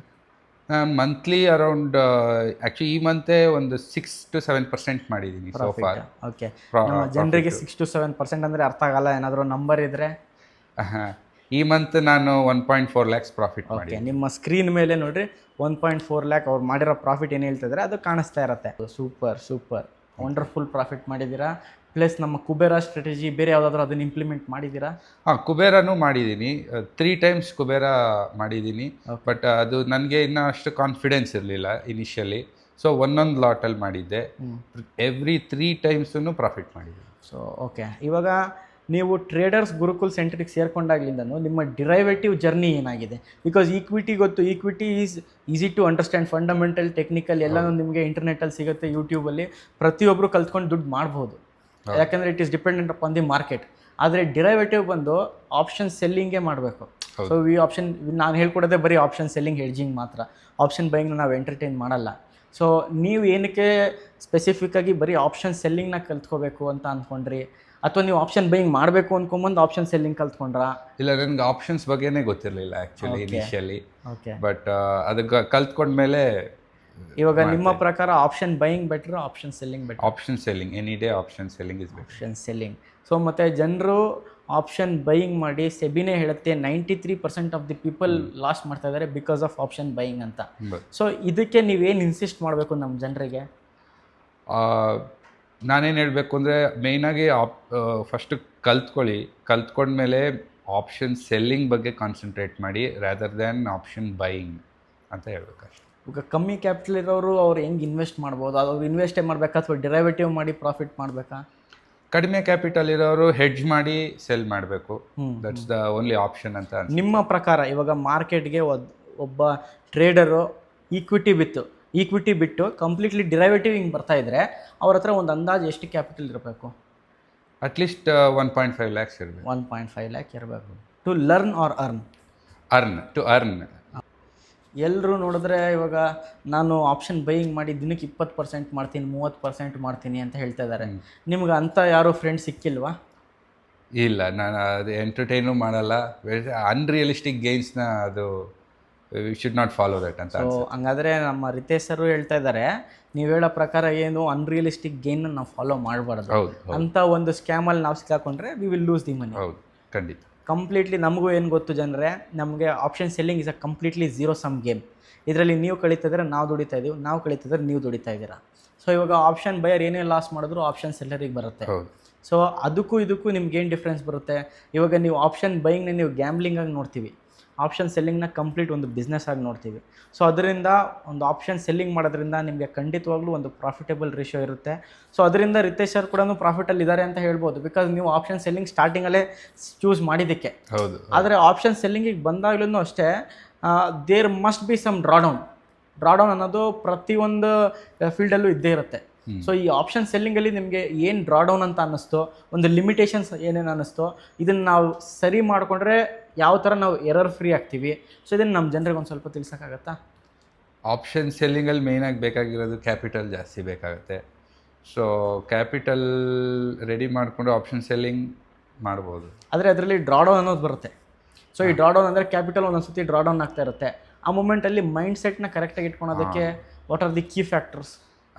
ಮಂತ್ಲಿ ಅರೌಂಡ್ ಆ್ಯಕ್ಚುಲಿ ಈ ಮಂತೇ ಒಂದು 6-7% ಮಾಡಿದ್ದೀನಿ ಸೋ ಫಾರ್. ಓಕೆ, ನಮ್ಮ ಜನರಿಗೆ 6-7% ಅಂದರೆ ಅರ್ಥ ಆಗಲ್ಲ, ಏನಾದರೂ ನಂಬರ್ ಇದ್ದರೆ? ಈ ಮಂತ್ ನಾನು 1.4 lakhs ಪ್ರಾಫಿಟ್ ಮಾಡಿ. ನಿಮ್ಮ ಸ್ಕ್ರೀನ್ ಮೇಲೆ ನೋಡಿರಿ 1.4 lakh ಅವ್ರು ಮಾಡಿರೋ ಪ್ರಾಫಿಟ್ ಏನು ಹೇಳ್ತಿದ್ರೆ ಅದು ಕಾಣಿಸ್ತಾ ಇರುತ್ತೆ. ಸೂಪರ್ ಸೂಪರ್, ವಂಡರ್ಫುಲ್ ಪ್ರಾಫಿಟ್ ಮಾಡಿದ್ದೀರಾ. ಪ್ಲಸ್ ನಮ್ಮ ಕುಬೇರ ಸ್ಟ್ರಾಟಜಿ ಬೇರೆ ಯಾವುದಾದ್ರೂ ಅದನ್ನು ಇಂಪ್ಲಿಮೆಂಟ್ ಮಾಡಿದ್ದೀರಾ? ಕುಬೇರನೂ ಮಾಡಿದ್ದೀನಿ. 3 times ಕುಬೇರ ಮಾಡಿದ್ದೀನಿ. ಬಟ್ ಅದು ನನಗೆ ಇನ್ನೂ ಅಷ್ಟು ಕಾನ್ಫಿಡೆನ್ಸ್ ಇರಲಿಲ್ಲ ಇನಿಷಿಯಲಿ. ಸೊ ಒಂದೊಂದು ಲಾಟಲ್ಲಿ ಮಾಡಿದ್ದೆ. ಎವ್ರಿ 3 times ಪ್ರಾಫಿಟ್ ಮಾಡಿದ್ದೀನಿ. ಸೊ ಓಕೆ, ಇವಾಗ ನೀವು ಟ್ರೇಡರ್ಸ್ ಗುರುಕುಲ್ ಸೆಂಟ್ರಿಗೆ ಸೇರ್ಕೊಂಡಾಗ್ಲಿಂದನೂ ನಿಮ್ಮ ಡಿರೈವೇಟಿವ್ ಜರ್ನಿ ಏನಾಗಿದೆ? ಬಿಕಾಸ್ ಈಕ್ವಿಟಿ ಗೊತ್ತು, equity is easy to understand, fundamental, technical ಎಲ್ಲನೂ ನಿಮಗೆ ಇಂಟರ್ನೆಟಲ್ಲಿ ಸಿಗುತ್ತೆ, ಯೂಟ್ಯೂಬಲ್ಲಿ ಪ್ರತಿಯೊಬ್ಬರು ಕಲ್ತ್ಕೊಂಡು ದುಡ್ಡು ಮಾಡ್ಬೋದು. ಯಾಕಂದರೆ it is dependent upon the market. ಆದರೆ ಡಿರೈವೇಟಿವ್ ಬಂದು ಆಪ್ಷನ್ ಸೆಲ್ಲಿಂಗೇ ಮಾಡಬೇಕು. ಸೊ ಈ ಆಪ್ಷನ್ ನಾನು ಹೇಳ್ಕೊಡೋದೇ ಬರೀ ಆಪ್ಷನ್ ಸೆಲ್ಲಿಂಗ್ ಹೆಡ್ಜಿಂಗ್ ಮಾತ್ರ, ಆಪ್ಷನ್ ಬೈಯಿಂಗ್ನ ನಾವು ಎಂಟರ್ಟೈನ್ ಮಾಡಲ್ಲ. ಸೊ ನೀವು ಏನಕ್ಕೆ ಸ್ಪೆಸಿಫಿಕ್ಕಾಗಿ ಬರೀ ಆಪ್ಷನ್ ಸೆಲ್ಲಿಂಗ್ನ ಕಲ್ತ್ಕೋಬೇಕು ಅಂತ ಅಂದ್ಕೊಂಡ್ರಿ, ಅಥವಾ ನೀವು ಆಪ್ಷನ್ ಬೈಯಿಂಗ್ ಮಾಡಬೇಕು ಅಂದ್ಕೊಂಬಂದು ಆಪ್ಷನ್ ಸೆಲ್ಲಿಂಗ್ ಕಲ್ತ್ಕೊಂಡ್ರಾ? ಇಲ್ಲ, ನನಗೆ ಆಪ್ಷನ್ಸ್ ಬಗ್ಗೆನೇ ಗೊತ್ತಿರಲಿಲ್ಲ ಆ್ಯಕ್ಚುಲಿ ಇನಿಷಿಯಲಿ. ಓಕೆ. ಬಟ್ ಅದಕ್ಕೆ ಕಲ್ತ್ಕೊಂಡ್ಮೇಲೆ ಇವಾಗ ನಿಮ್ಮ ಪ್ರಕಾರ option buying better, option selling better? Option selling, any day option selling is better. Option selling. So ಮತ್ತು ಜನರು ಆಪ್ಷನ್ ಬೈಯಿಂಗ್ ಮಾಡಿ, ಸೆಬಿನೇ ಹೇಳುತ್ತೆ 93% ಆಫ್ ದಿ ಪೀಪಲ್ ಲಾಸ್ ಮಾಡ್ತಾ ಇದ್ದಾರೆ ಬಿಕಾಸ್ ಆಫ್ ಆಪ್ಷನ್ ಬೈಯಿಂಗ್ ಅಂತ. ಸೊ ಇದಕ್ಕೆ ನೀವೇನು ಇನ್ಸಿಸ್ಟ್ ಮಾಡಬೇಕು ನಮ್ಮ ಜನರಿಗೆ? ನಾನೇನು ಹೇಳಬೇಕು ಅಂದರೆ ಮೇಯ್ನಾಗಿ ಫಸ್ಟು ಕಲ್ತ್ಕೊಂಡ್ಮೇಲೆ ಆಪ್ಷನ್ ಸೆಲ್ಲಿಂಗ್ ಬಗ್ಗೆ ಕಾನ್ಸಂಟ್ರೇಟ್ ಮಾಡಿ ರ್ಯಾದರ್ ದ್ಯಾನ್ ಆಪ್ಷನ್ ಬೈಯಿಂಗ್ ಅಂತ ಹೇಳ್ಬೇಕು ಅಷ್ಟೇ. ಈಗ ಕಮ್ಮಿ ಕ್ಯಾಪಿಟಲ್ ಇರೋರು ಅವ್ರು ಹೆಂಗೆ ಇನ್ವೆಸ್ಟ್ ಮಾಡ್ಬೋದು? ಅವ್ರು ಇನ್ವೆಸ್ಟೇ ಮಾಡಬೇಕಾ ಅಥವಾ ಡಿರೈವೇಟಿವ್ ಮಾಡಿ ಪ್ರಾಫಿಟ್ ಮಾಡಬೇಕಾ? ಕಡಿಮೆ ಕ್ಯಾಪಿಟಲ್ ಇರೋರು ಹೆಡ್ಜ್ ಮಾಡಿ ಸೆಲ್ ಮಾಡಬೇಕು. ದಟ್ಸ್ ದ ಓನ್ಲಿ ಆಪ್ಷನ್ ಅಂತ. ನಿಮ್ಮ ಪ್ರಕಾರ ಇವಾಗ ಮಾರ್ಕೆಟ್ಗೆ ಒಬ್ಬ ಟ್ರೇಡರು ಈಕ್ವಿಟಿ ಬಿಟ್ಟು ಕಂಪ್ಲೀಟ್ಲಿ ಡಿರೈವೇಟಿವ್ ಹಿಂಗೆ ಬರ್ತಾ ಇದ್ರೆ ಅವ್ರ ಹತ್ರ ಒಂದು ಅಂದಾಜು ಎಷ್ಟು ಕ್ಯಾಪಿಟಲ್ ಇರಬೇಕು? ಅಟ್ಲೀಸ್ಟ್ 1.5 lakhs ಇರಬೇಕು. 1.5 lakh ಇರಬೇಕು ಟು ಲರ್ನ್ ಆರ್ ಅರ್ನ್. ಎಲ್ಲರೂ ನೋಡಿದ್ರೆ ಇವಾಗ ನಾನು ಆಪ್ಷನ್ ಬೈಯಿಂಗ್ ಮಾಡಿ ದಿನಕ್ಕೆ 20% ಮಾಡ್ತೀನಿ, 30% ಮಾಡ್ತೀನಿ ಅಂತ ಹೇಳ್ತಾ ಇದ್ದಾರೆ. ನಿಮ್ಗೆ ಅಂಥ ಯಾರು ಫ್ರೆಂಡ್ಸ್ ಸಿಕ್ಕಿಲ್ವಾ? ಇಲ್ಲ, ನಾನು ಅದು ಎಂಟರ್ಟೈನು ಮಾಡಲ್ಲ. ಅನ್ರಿಯಲಿಸ್ಟಿಕ್ ಗೇನ್ಸ್ನ ಅದು we should not follow that ಅಂತ. ಸೊ ಹಂಗಾದರೆ ನಮ್ಮ ರಿತೇಶ್ ಸರು ಹೇಳ್ತಾ ಇದ್ದಾರೆ, ನೀವು ಹೇಳೋ ಪ್ರಕಾರ ಏನು ಅನ್ರಿಯಲಿಸ್ಟಿಕ್ ಗೇನ್ ನಾವು ಫಾಲೋ ಮಾಡಬಾರ್ದು. ಅಂತ ಒಂದು ಸ್ಕ್ಯಾಮಲ್ಲಿ ನಾವು ಸಿಕ್ಕಾಕೊಂಡ್ರೆ we will lose the money. ಹೌದು, ಖಂಡಿತ. ಕಂಪ್ಲೀಟ್ಲಿ ನಮಗೂ ಏನು ಗೊತ್ತು ಜನರೇ, ನಮಗೆ option selling is a completely zero sum game. ಇದರಲ್ಲಿ ನೀವು ಕಳೀತಿದ್ರೆ ನಾವು ದುಡಿತಾ ಇದ್ದೀವಿ, ನಾವು ಕಳೀತಿದ್ರೆ ನೀವು ದುಡಿತಾ ಇದ್ದೀರಾ. ಸೊ ಇವಾಗ ಆಪ್ಷನ್ ಬಯರ್ ಏನೇ ಲಾಸ್ ಮಾಡಿದ್ರು ಆಪ್ಷನ್ ಸೆಲ್ಲರಿಗೆ ಬರುತ್ತೆ. ಸೊ ಅದಕ್ಕೂ ಇದಕ್ಕೂ ನಿಮ್ಗೆ ಏನು ಡಿಫ್ರೆನ್ಸ್ ಬರುತ್ತೆ? ಇವಾಗ ನೀವು ಆಪ್ಷನ್ ಬೈಯಿಂಗ್ನ ನೀವು ಗ್ಯಾಮ್ಲಿಂಗಾಗಿ ನೋಡ್ತೀವಿ, ಆಪ್ಷನ್ ಸೆಲ್ಲಿಂಗ್ನ ಕಂಪ್ಲೀಟ್ ಒಂದು ಬಿಸ್ನೆಸ್ ಆಗಿ ನೋಡ್ತೀವಿ. ಸೊ ಅದರಿಂದ ಒಂದು ಆಪ್ಷನ್ ಸೆಲ್ಲಿಂಗ್ ಮಾಡೋದ್ರಿಂದ ನಿಮಗೆ ಖಂಡಿತವಾಗ್ಲೂ ಒಂದು ಪ್ರಾಫಿಟೇಬಲ್ ರೇಷಿಯೋ ಇರುತ್ತೆ. ಸೊ ಅದರಿಂದ ರಿತೇಶ್ ಸರ್ ಕೂಡ ಪ್ರಾಫಿಟಲ್ಲಿ ಇದ್ದಾರೆ ಅಂತ ಹೇಳ್ಬೋದು, ಬಿಕಾಸ್ ನೀವು ಆಪ್ಷನ್ ಸೆಲ್ಲಿಂಗ್ ಸ್ಟಾರ್ಟಿಂಗಲ್ಲೇ ಚೂಸ್ ಮಾಡಿದ್ದಕ್ಕೆ. ಹೌದು. ಆದರೆ ಆಪ್ಷನ್ ಸೆಲ್ಲಿಂಗಿಗೆ ಬಂದಾಗ್ಲೂ ಅಷ್ಟೇ ದೇರ್ ಮಸ್ಟ್ ಬಿ ಸಮ್ ಡ್ರಾಡೌನ್ ಅನ್ನೋದು ಪ್ರತಿಯೊಂದು ಫೀಲ್ಡಲ್ಲೂ ಇದ್ದೇ ಇರುತ್ತೆ. ಸೊ ಈ ಆಪ್ಷನ್ ಸೆಲ್ಲಿಂಗಲ್ಲಿ ನಿಮಗೆ ಏನು ಡ್ರಾಡೌನ್ ಅಂತ ಅನ್ನಿಸ್ತೋ, ಒಂದು ಲಿಮಿಟೇಷನ್ಸ್ ಏನೇನು ಅನ್ನಿಸ್ತೋ, ಇದನ್ನು ನಾವು ಸರಿ ಮಾಡಿಕೊಂಡ್ರೆ ಯಾವ ಥರ ನಾವು ಎರರ್ ಫ್ರೀ ಆಗ್ತೀವಿ. ಸೊ ಇದನ್ನು ನಮ್ಮ ಜನರಿಗೆ ಒಂದು ಸ್ವಲ್ಪ ತಿಳಿಸೋಕ್ಕಾಗತ್ತಾ? ಆಪ್ಷನ್ ಸೆಲ್ಲಿಂಗಲ್ಲಿ ಮೇಯ್ನಾಗಿ ಬೇಕಾಗಿರೋದು ಕ್ಯಾಪಿಟಲ್ ಜಾಸ್ತಿ ಬೇಕಾಗುತ್ತೆ. ಸೊ ಕ್ಯಾಪಿಟಲ್ ರೆಡಿ ಮಾಡಿಕೊಂಡು ಆಪ್ಷನ್ ಸೆಲ್ಲಿಂಗ್ ಮಾಡ್ಬೋದು. ಆದರೆ ಅದರಲ್ಲಿ ಡ್ರಾಡೌನ್ ಅನ್ನೋದು ಬರುತ್ತೆ. ಸೊ ಈ ಡ್ರಾಡೌನ್ ಅಂದರೆ ಕ್ಯಾಪಿಟಲ್ ಒಂದೊಂದು ಸತಿ ಡ್ರಾಡೌನ್ ಆಗ್ತಾ ಇರುತ್ತೆ. ಆ ಮೂಮೆಂಟಲ್ಲಿ ಮೈಂಡ್ ಸೆಟ್ನ ಕರೆಕ್ಟಾಗಿ ಇಟ್ಕೊಳೋದಕ್ಕೆ what are the key factors?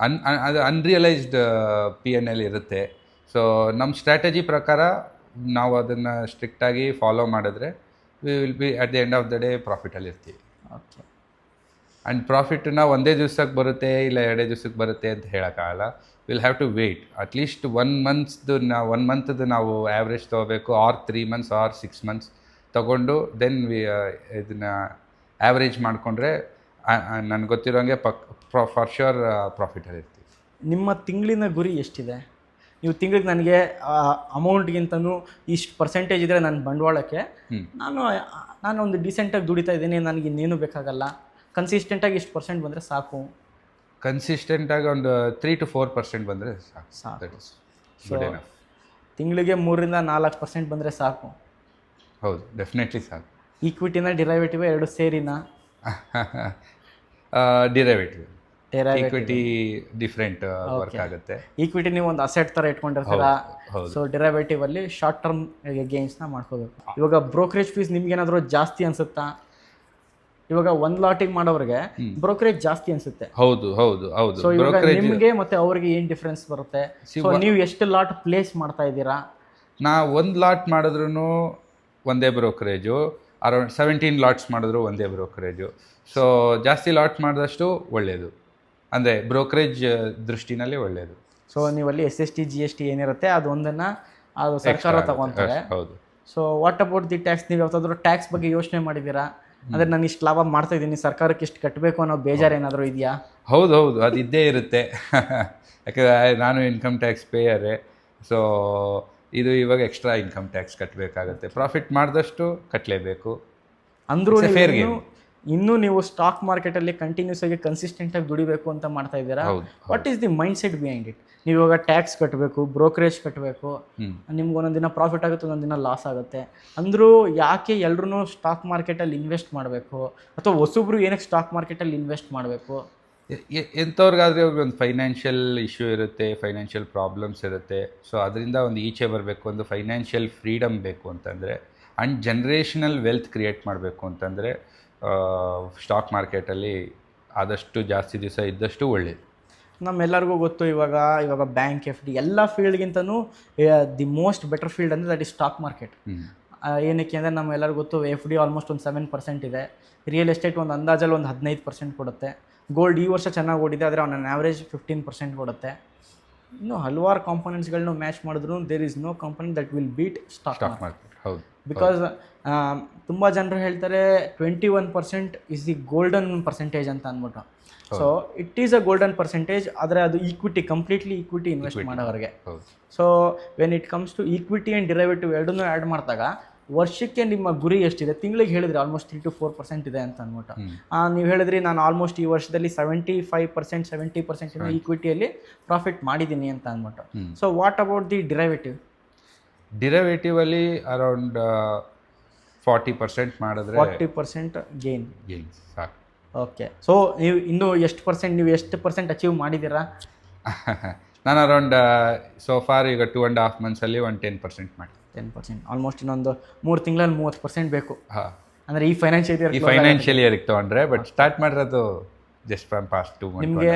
ಅದು ಅನ್ರಿಯಲೈಸ್ಡ್ P&L ಇರುತ್ತೆ. ಸೊ ನಮ್ಮ ಸ್ಟ್ರಾಟಜಿ ಪ್ರಕಾರ ನಾವು ಅದನ್ನು ಸ್ಟ್ರಿಕ್ಟಾಗಿ ಫಾಲೋ ಮಾಡಿದ್ರೆ we will be at the end of the day ಪ್ರಾಫಿಟಲ್ಲಿ ಇರ್ತೀವಿ. ಓಕೆ. ಆ್ಯಂಡ್ ಪ್ರಾಫಿಟನ್ನ ಒಂದೇ ದಿವ್ಸಕ್ಕೆ ಬರುತ್ತೆ ಇಲ್ಲ 2 ದಿವ್ಸಕ್ಕೆ ಬರುತ್ತೆ ಅಂತ ಹೇಳೋಕ್ಕಾಗಲ್ಲ. Will have to wait at least 1 ಮಂತ್ದು ನಾವು ಆ್ಯಾವ್ರೇಜ್ ತೊಗೋಬೇಕು, ಆರ್ 3 months ಆರ್ 6 months ತೊಗೊಂಡು ದೆನ್ ಇದನ್ನು ಆ್ಯಾವ್ರೇಜ್ ಮಾಡಿಕೊಂಡ್ರೆ ನನಗೆ ಗೊತ್ತಿರೋಂಗೆ ಫಾರ್ ಶ್ಯೂರ್ ಪ್ರಾಫಿಟಲ್ಲಿ ಇರ್ತೀವಿ. ನಿಮ್ಮ ತಿಂಗಳಿನ ಗುರಿ ಎಷ್ಟಿದೆ? ನೀವು ತಿಂಗಳಿಗೆ ನನಗೆ ಅಮೌಂಟ್ಗಿಂತನೂ ಇಷ್ಟು ಪರ್ಸೆಂಟೇಜ್ ಇದ್ದರೆ ನನ್ನ ಬಂಡವಾಳಕ್ಕೆ ನಾನು ಒಂದು ಡಿಸೆಂಟಾಗಿ ದುಡಿತಾ ಇದ್ದೀನಿ, ನನಗೆ ಇನ್ನೇನು ಬೇಕಾಗಲ್ಲ, ಕನ್ಸಿಸ್ಟೆಂಟಾಗಿ ಇಷ್ಟು % ಬಂದರೆ ಸಾಕು. ಕನ್ಸಿಸ್ಟೆಂಟಾಗಿ ಒಂದು 3 to 4% ಬಂದರೆ ಸಾಕು. ಸೊ ತಿಂಗಳಿಗೆ 3-4% ಬಂದರೆ ಸಾಕು. ಹೌದು, ಡೆಫಿನೆಟ್ಲಿ ಸಾಕು. ಈಕ್ವಿಟಿನ ಡಿರೈವೇಟಿವ್ ಎರಡು ಸೇರಿನಾ? ಡಿರೈವೇಟಿವ್ ಈಕ್ವಿಟಿ ಡಿಫ್ರೆಂಟ್ ವರ್ಕ್ ಆಗುತ್ತೆ. ಈಕ್ವಿಟಿ ನೀವು ಒಂದು ಅಸೆಟ್ ಥರ ಇಟ್ಕೊಂಡಿರ್ತೀರಾ. ಸೊ ಡಿರೈವೇಟಿವ್ ಅಲ್ಲಿ ಶಾರ್ಟ್ ಟರ್ಮ್ ಗೇನ್ಸ್ನ ಮಾಡ್ಕೋಬೇಕು. ಇವಾಗ ಬ್ರೋಕರೇಜ್ ಫೀಸ್ ನಿಮ್ಗೇನಾದರೂ ಜಾಸ್ತಿ ಅನ್ಸುತ್ತಾ? ಇವಾಗ ಒಂದು ಲಾಟಿಗೆ ಮಾಡೋರಿಗೆ ಬ್ರೋಕರೇಜ್ ಜಾಸ್ತಿ ಅನ್ಸುತ್ತೆ. ಹೌದು ಹೌದು ಹೌದು. ಸೊ ಇವಾಗ ನಿಮಗೆ ಮತ್ತೆ ಅವರಿಗೆ ಏನು ಡಿಫ್ರೆನ್ಸ್ ಬರುತ್ತೆ? ಸೊ ನೀವು ಎಷ್ಟು ಲಾಟ್ ಪ್ಲೇಸ್ ಮಾಡ್ತಾ ಇದ್ದೀರಾ? ನಾ ಒಂದು ಲಾಟ್ ಮಾಡಿದ್ರು ಒಂದೇ ಬ್ರೋಕರೇಜು, ಅರೌಂಡ್ 17 ಲಾಟ್ಸ್ ಮಾಡಿದ್ರು ಒಂದೇ ಬ್ರೋಕರೇಜು. ಸೊ ಜಾಸ್ತಿ ಲಾಟ್ ಮಾಡಿದಷ್ಟು ಒಳ್ಳೆಯದು, ಅಂದರೆ ಬ್ರೋಕರೇಜ್ ದೃಷ್ಟಿನಲ್ಲಿ ಒಳ್ಳೆಯದು. ಸೊ ನೀವಲ್ಲಿ SST GST ಏನಿರುತ್ತೆ ಅದೊಂದನ್ನು ಅದು ಸರ್ಕಾರ ತಗೊತಾರೆ. ಹೌದು. So what about the tax? ನೀವು ಯಾವತ್ತಾದ್ರೂ ಟ್ಯಾಕ್ಸ್ ಬಗ್ಗೆ ಯೋಚನೆ ಮಾಡಿದ್ದೀರಾ? ಅಂದರೆ ನಾನು ಇಷ್ಟು ಲಾಭ ಮಾಡ್ತಾ ಇದ್ದೀನಿ, ಸರ್ಕಾರಕ್ಕೆ ಇಷ್ಟು ಕಟ್ಟಬೇಕು ಅನ್ನೋ ಬೇಜಾರು ಏನಾದರೂ ಇದೆಯಾ? ಹೌದು ಹೌದು, ಅದು ಇದ್ದೇ ಇರುತ್ತೆ. ಯಾಕಂದರೆ ನಾನು ಇನ್ಕಮ್ ಟ್ಯಾಕ್ಸ್ ಪೇಯರೇ. ಸೊ ಇದು ಇವಾಗ ಎಕ್ಸ್ಟ್ರಾ ಇನ್ಕಮ್ ಟ್ಯಾಕ್ಸ್ ಕಟ್ಟಬೇಕಾಗತ್ತೆ. ಪ್ರಾಫಿಟ್ ಮಾಡಿದಷ್ಟು ಕಟ್ಟಲೇಬೇಕು. ಅಂದ್ರೂ ಇನ್ನೂ ನೀವು ಸ್ಟಾಕ್ ಮಾರ್ಕೆಟಲ್ಲಿ ಕಂಟಿನ್ಯೂಸ್ ಆಗಿ ಕನ್ಸಿಸ್ಟೆಂಟಾಗಿ ದುಡಿಬೇಕು ಅಂತ ಮಾಡ್ತಾ ಇದ್ದೀರಾ. ಹೌದು. What is the mind set behind it? ನೀವು ಇವಾಗ ಟ್ಯಾಕ್ಸ್ ಕಟ್ಟಬೇಕು, ಬ್ರೋಕರೇಜ್ ಕಟ್ಟಬೇಕು, ನಿಮ್ಗೆ ಒಂದೊಂದು ದಿನ ಪ್ರಾಫಿಟ್ ಆಗುತ್ತೆ, ಒಂದೊಂದು ದಿನ ಲಾಸ್ ಆಗುತ್ತೆ. ಅಂದರೂ ಯಾಕೆ ಎಲ್ಲರೂ ಸ್ಟಾಕ್ ಮಾರ್ಕೆಟಲ್ಲಿ ಇನ್ವೆಸ್ಟ್ ಮಾಡಬೇಕು, ಅಥವಾ ಹೊಸಬ್ರು ಏನಕ್ಕೆ ಸ್ಟಾಕ್ ಮಾರ್ಕೆಟಲ್ಲಿ ಇನ್ವೆಸ್ಟ್ ಮಾಡಬೇಕು? ಎಂಥವ್ರಿಗಾದರೆ ಒಂದು ಫೈನಾನ್ಷಿಯಲ್ ಇಶ್ಯೂ ಇರುತ್ತೆ, ಫೈನಾನ್ಷಿಯಲ್ ಪ್ರಾಬ್ಲಮ್ಸ್ ಇರುತ್ತೆ. ಸೊ ಅದರಿಂದ ಒಂದು ಈಚೆ ಬರಬೇಕು, ಒಂದು ಫೈನಾನ್ಷಿಯಲ್ ಫ್ರೀಡಮ್ ಬೇಕು ಅಂತಂದರೆ, ಆ್ಯಂಡ್ ಜನ್ರೇಷನಲ್ ವೆಲ್ತ್ ಕ್ರಿಯೇಟ್ ಮಾಡಬೇಕು ಅಂತಂದರೆ ಸ್ಟಾಕ್ ಮಾರ್ಕೆಟಲ್ಲಿ ಆದಷ್ಟು ಜಾಸ್ತಿ ದಿವಸ ಇದ್ದಷ್ಟು ಒಳ್ಳೆಯದು. ನಮ್ಮೆಲ್ಲರಿಗೂ ಗೊತ್ತು, ಇವಾಗ ಬ್ಯಾಂಕ್, FD ಎಲ್ಲ ಫೀಲ್ಡ್ಗಿಂತನೂ ದಿ ಮೋಸ್ಟ್ ಬೆಟರ್ ಫೀಲ್ಡ್ ಅಂದರೆ ದಟ್ ಇಸ್ ಸ್ಟಾಕ್ ಮಾರ್ಕೆಟ್. ಏನಕ್ಕೆ ಅಂದರೆ ನಮ್ಮೆಲ್ಲರಿಗೂ ಗೊತ್ತು, FD ಆಲ್ಮೋಸ್ಟ್ ಒಂದು 7% ಇದೆ, ರಿಯಲ್ ಎಸ್ಟೇಟ್ ಒಂದು ಅಂದಾಜಲ್ಲಿ ಒಂದು 15% ಕೊಡುತ್ತೆ, ಗೋಲ್ಡ್ ಈ ವರ್ಷ ಚೆನ್ನಾಗಿ ಓಡಿದೆ ಆದರೆ ಆನ್ ಆ್ಯಾವ್ರೇಜ್ 15% ಕೊಡುತ್ತೆ. ಇನ್ನು ಹಲವಾರು ಕಾಂಪೊನೆಂಟ್ಸ್ಗಳನ್ನ ಮ್ಯಾಚ್ ಮಾಡಿದ್ರು there is no company that will beat stock market. ಹೌದು, ಬಿಕಾಸ್ ತುಂಬ ಜನರು ಹೇಳ್ತಾರೆ 21% ಇಸ್ ದಿ ಗೋಲ್ಡನ್ ಪರ್ಸೆಂಟೇಜ್ ಅಂತ ಅಂದ್ಬಿಟ್ಟು. So it is a golden percentage, ಆದರೆ ಅದು ಈಕ್ವಿಟಿ, ಕಂಪ್ಲೀಟ್ಲಿ ಈಕ್ವಿಟಿ ಇನ್ವೆಸ್ಟ್ ಮಾಡೋರಿಗೆ. So when it comes to equity and derivative ಎರಡನ್ನೂ ಆ್ಯಡ್ ಮಾಡಿದಾಗ ವರ್ಷಕ್ಕೆ ನಿಮ್ಮ ಗುರಿ ಎಷ್ಟಿದೆ? ತಿಂಗಳಿಗೆ ಹೇಳಿದ್ರಿ ಆಲ್ಮೋಸ್ಟ್ 3 to 4% ಇದೆ ಅಂತ ಅಂದ್ಬಿಟ್ಟು. ನೀವು ಹೇಳಿದ್ರಿ ನಾನು ಆಲ್ಮೋಸ್ಟ್ ಈ ವರ್ಷದಲ್ಲಿ 75%, 70% ಈಕ್ವಿಟಿಯಲ್ಲಿ ಪ್ರಾಫಿಟ್ ಮಾಡಿದ್ದೀನಿ ಅಂತ ಅಂದ್ಬಿಟ್ಟು. So what about the derivative? ಡಿರೈವೇಟಿವಲ್ಲಿ ಅರೌಂಡ್ 40% ಮಾಡಿದ್ರೆ 40% ಗೇನ್ಸ್ ಸಾಕು. ಓಕೆ. ಸೊ ನೀವು ಇನ್ನೂ ಎಷ್ಟು ಪರ್ಸೆಂಟ್ ಅಚೀವ್ ಮಾಡಿದ್ದೀರಾ? ನಾನು ಅರೌಂಡ್ ಸೋ ಫಾರ್ ಈಗ 2.5 ಮಂತ್ಸಲ್ಲಿ ಒಂದು 10% ಮಾಡಿ. 10%, ಆಲ್ಮೋಸ್ಟ್ ಇನ್ನೊಂದು 3 ತಿಂಗಳಲ್ಲಿ 30% ಬೇಕು. ಹಾಂ, ಅಂದರೆ ಈ ಫೈನಾನ್ಷಿಯಲ್ ಇಯರಿಗೆ ತೊಗೊಂಡ್ರೆ, ಬಟ್ ಸ್ಟಾರ್ಟ್ ಮಾಡಿರೋದು ಜಸ್ಟ್ ಫ್ರಮ್ ಪಾಸ್ಟ್ 2 ಮಂತ್ಸ್. ನಿಮಗೆ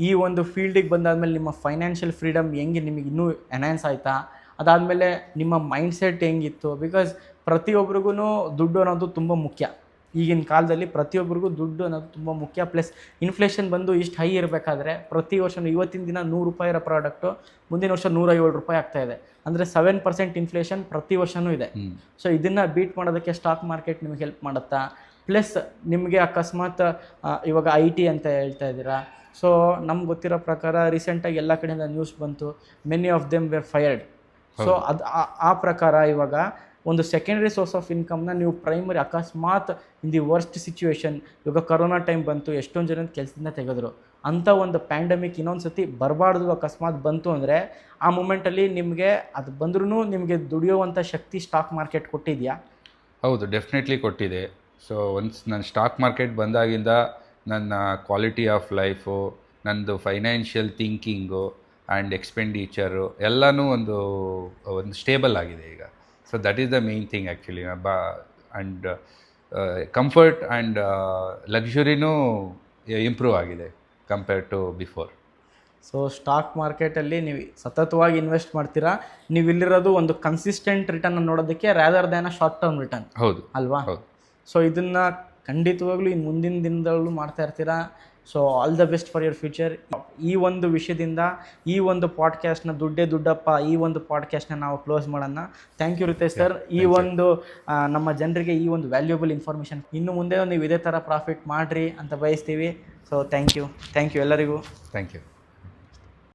ಈ ಒಂದು ಫೀಲ್ಡಿಗೆ ಬಂದಾದಮೇಲೆ ನಿಮ್ಮ ಫೈನಾನ್ಷಿಯಲ್ ಫ್ರೀಡಮ್ ಹೆಂಗೆ ನಿಮಗೆ ಇನ್ನೂ ಎನ್ಹ್ಯಾನ್ಸ್ ಆಯಿತಾ? ಅದಾದಮೇಲೆ ನಿಮ್ಮ ಮೈಂಡ್ ಸೆಟ್ ಹೆಂಗಿತ್ತು? ಬಿಕಾಸ್ ಪ್ರತಿಯೊಬ್ಬರಿಗೂ ದುಡ್ಡು ಅನ್ನೋದು ತುಂಬ ಮುಖ್ಯ. ಈಗಿನ ಕಾಲದಲ್ಲಿ ಪ್ರತಿಯೊಬ್ಬರಿಗೂ ದುಡ್ಡು ಅನ್ನೋದು ತುಂಬ ಮುಖ್ಯ. ಪ್ಲಸ್ ಇನ್ಫ್ಲೇಷನ್ ಬಂದು ಇಷ್ಟು ಹೈ ಇರಬೇಕಾದ್ರೆ ಪ್ರತಿ ವರ್ಷವೂ ಇವತ್ತಿನ ದಿನ ₹100 ಇರೋ ಪ್ರಾಡಕ್ಟು ಮುಂದಿನ ವರ್ಷ ₹150 ಆಗ್ತಾಯಿದೆ. ಅಂದರೆ 7% ಇನ್ಫ್ಲೇಷನ್ ಪ್ರತಿ ವರ್ಷವೂ ಇದೆ. ಸೊ ಇದನ್ನು ಬೀಟ್ ಮಾಡೋದಕ್ಕೆ ಸ್ಟಾಕ್ ಮಾರ್ಕೆಟ್ ನಿಮಗೆ ಹೆಲ್ಪ್ ಮಾಡುತ್ತಾ? ಪ್ಲಸ್ ನಿಮಗೆ ಅಕಸ್ಮಾತ್ ಇವಾಗ IT ಅಂತ ಹೇಳ್ತಾ ಇದ್ದೀರಾ. ಸೊ ನಮ್ಗೆ ಗೊತ್ತಿರೋ ಪ್ರಕಾರ ರೀಸೆಂಟಾಗಿ ಎಲ್ಲ ಕಡೆಯಿಂದ ನ್ಯೂಸ್ ಬಂತು, many of them were fired. So ಅದು ಆ ಪ್ರಕಾರ ಇವಾಗ ಒಂದು ಸೆಕೆಂಡ್ರಿ ಸೋರ್ಸ್ ಆಫ್ ಇನ್ಕಮ್ನ ನೀವು ಪ್ರೈಮರಿ, ಅಕಸ್ಮಾತ್ ಇನ್ ದಿ ವರ್ಸ್ಟ್ ಸಿಚುವೇಶನ್, ಇವಾಗ ಕರೋನಾ ಟೈಮ್ ಬಂತು, ಎಷ್ಟೊಂದು ಜನ ಕೆಲಸದಿಂದ ತೆಗೆದ್ರು. ಅಂಥ ಒಂದು ಪ್ಯಾಂಡಮಿಕ್ ಇನ್ನೊಂದು ಸತಿ ಬರಬಾರ್ದು, ಅಕಸ್ಮಾತ್ ಬಂತು ಅಂದರೆ ಆ ಮೂಮೆಂಟಲ್ಲಿ ನಿಮಗೆ ಅದು ಬಂದ್ರೂ ನಿಮಗೆ ದುಡಿಯೋವಂಥ ಶಕ್ತಿ ಸ್ಟಾಕ್ ಮಾರ್ಕೆಟ್ ಕೊಟ್ಟಿದೆಯಾ? ಹೌದು, ಡೆಫಿನೆಟ್ಲಿ ಕೊಟ್ಟಿದೆ. ಸೊ ಒನ್ಸ್ ನನ್ನ ಸ್ಟಾಕ್ ಮಾರ್ಕೆಟ್ ಬಂದಾಗಿಂದ ನನ್ನ ಕ್ವಾಲಿಟಿ ಆಫ್ ಲೈಫು, ನನ್ನದು ಫೈನಾನ್ಷಿಯಲ್ ಥಿಂಕಿಂಗು ಆ್ಯಂಡ್ ಎಕ್ಸ್ಪೆಂಡಿಚರು ಎಲ್ಲನೂ ಒಂದು ಸ್ಟೇಬಲ್ ಆಗಿದೆ ಈಗ. So that is the main thing actually. And comfort and ಲಕ್ಸುರಿನೂ ಇಂಪ್ರೂವ್ ಆಗಿದೆ compared to before. So stock ಮಾರ್ಕೆಟಲ್ಲಿ ನೀವು ಸತತವಾಗಿ ಇನ್ವೆಸ್ಟ್ ಮಾಡ್ತೀರಾ. ನೀವು ಇಲ್ಲಿರೋದು ಒಂದು ಕನ್ಸಿಸ್ಟೆಂಟ್ ರಿಟರ್ನ್ ನೋಡೋದಕ್ಕೆ rather than a short term return. ಹೌದು ಅಲ್ವಾ? ಹೌದು. ಸೊ ಇದನ್ನು ಖಂಡಿತವಾಗ್ಲೂ ಇನ್ನು ಮುಂದಿನ ದಿನದಲ್ಲೂ ಮಾಡ್ತಾ ಇರ್ತೀರಾ. So all the best for your future. ಈ ಒಂದು ವಿಷಯದಿಂದ ಈ ಒಂದು ಪಾಡ್ಕ್ಯಾಸ್ಟ್ನ ದುಡ್ಡೇ ದುಡ್ಡಪ್ಪ ಈ ಒಂದು ಪಾಡ್ಕ್ಯಾಸ್ಟ್ನ ನಾವು ಕ್ಲೋಸ್ ಮಾಡೋಣ. Thank you Ritesh sir. ಈ ಒಂದು ನಮ್ಮ ಜನರಿಗೆ ಈ ಒಂದು ವ್ಯಾಲ್ಯೂಬಲ್ ಇನ್ಫಾರ್ಮೇಷನ್ ಇನ್ನು ಮುಂದೆ ನೀವು ಇದೇ ಥರ ಪ್ರಾಫಿಟ್ ಮಾಡಿರಿ ಅಂತ ಬಯಸ್ತೀವಿ. ಸೊ ಥ್ಯಾಂಕ್ ಯು ಎಲ್ಲರಿಗೂ. Thank you.